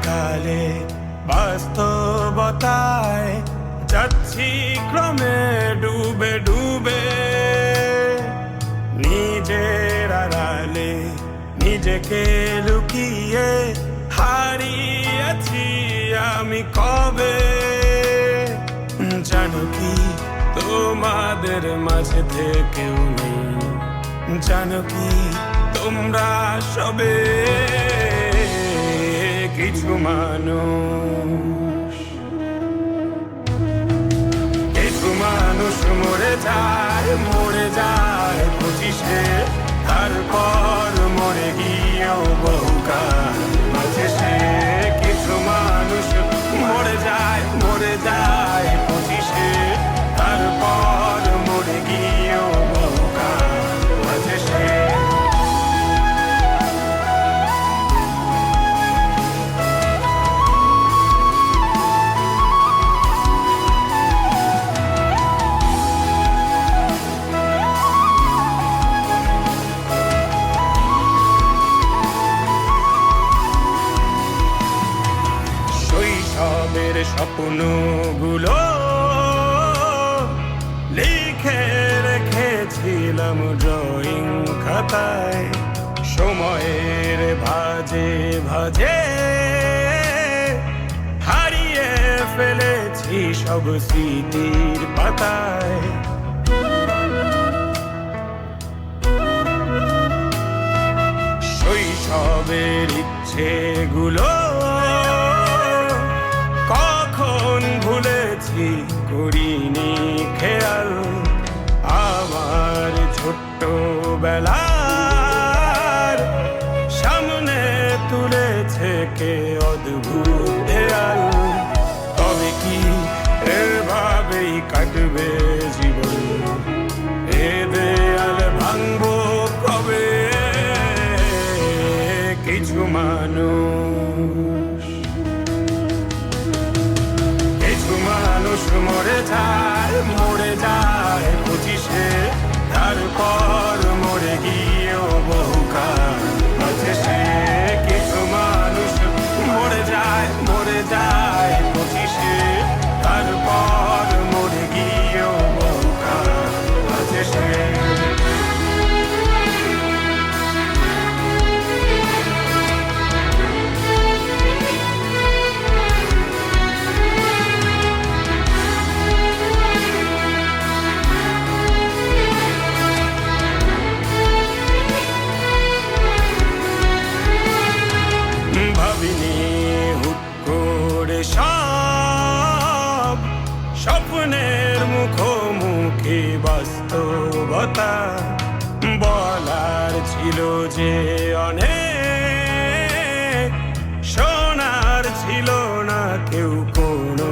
কালে বাস্তবতায় যাচ্ছি ক্রমে ডুবে ডুবে, নিজের আড়ালে নিজেকে লুকিয়ে হারিয়েছি আমি কবে। জানো কি তোমাদের মাঝে থেকেও নেই, জানো কি তোমরা সবে কিছু মানুষ, কিছু মানুষ মরে যায় 25-এ, তারপর মরে গিয়েও বহুকাল মাঝে সে। কিছু মানুষ মরে যায় 25-এ, তারপর মরে গিয়েও বহুকাল মাঝে সে। শৈশবের স্বপ্নগুলো লিখে রেখেছিলাম ড্রয়িং খাতায়, সময়ের ভাজে ভাজে হারিয়ে ফেলেছি সব স্মৃতির পাতায়। শৈশবের ইচ্ছেগুলো কখন ভুলেছি করিনি খেয়াল, আমার ছোট্ট বেলার সামনে তুলেছে কে অদ্ভুত দেয়াল। তবে কি এভাবেই কাটবে জীবন, এ দেয়াল ভাঙবো কবে? কিছু মানুষ, কিছু মানুষ মরে যায় 25-এ, তারপর মরে গিয়েও বহুকাল মাঝে সে। কিছু মানুষ মরে যায় 25-এ, তারপর মরে গিয়েও বহুকাল মাঝে সে। ভাবিনি হুট করে সব স্বপ্নের মুখোমুখি বাস্তবতা, বলার ছিল যে অনেক, শোনার ছিল না কেউ কোনো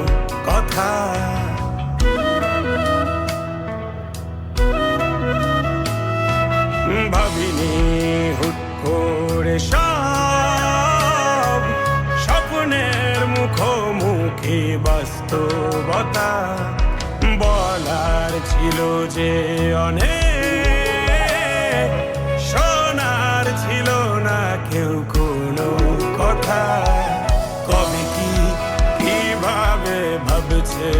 কথা। ভাবিনি হুট করে সব স্বপ্নের মুখোমুখি বাস্তবতা, বলার ছিল যে অনেক, শোনার ছিল না কেউ কোনো কথা। কবে কি কিভাবে ভাবছে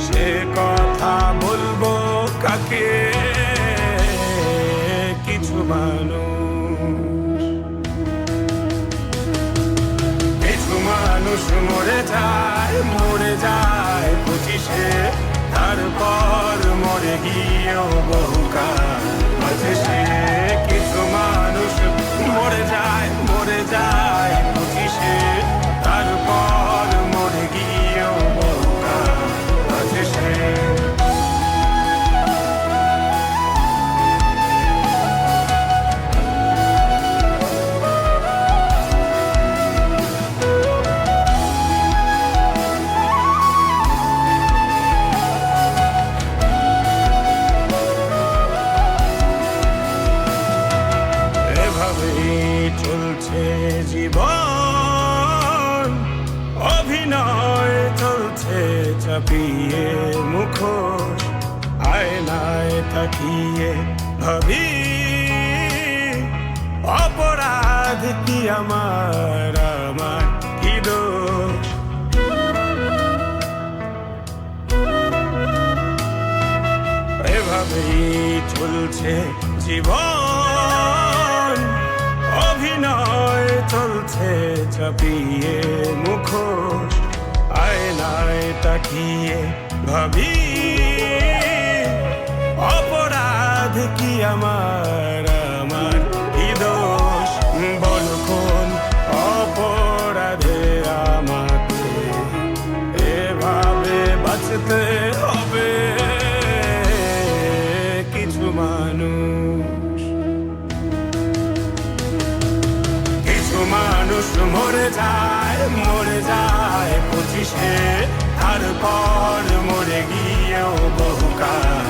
সে কথা বলবো কাকে? কিছু মানুষ, কিছু মানুষ মরে যায় 25-এ, তারপর মরে গিয়েও বহুকাল মাঝে সে। কিছু মানুষ মরে যায় 25-এ, তারপর মরে গিয়েও বহুকাল মাঝে সে। চলছে জীবন, অভিনয় চলছে চাপিয়ে মুখোশ, আয়নায় তাকিয়ে ভাবি অপরাধ কি আমার এভাবেই চলছে জীবন, অভিনয় চলছে চাপিয়ে মুখোশ, আয়নায় তাকিয়ে ভাবি অপরাধ কি আমার, আমার কি দোষ? বল কোন অপরাধে আমাকে এভাবে বাঁচতে হবে? কিছু মানুষ মরে যায় 25-এ, তারপর মরে গিয়েও বহুকাল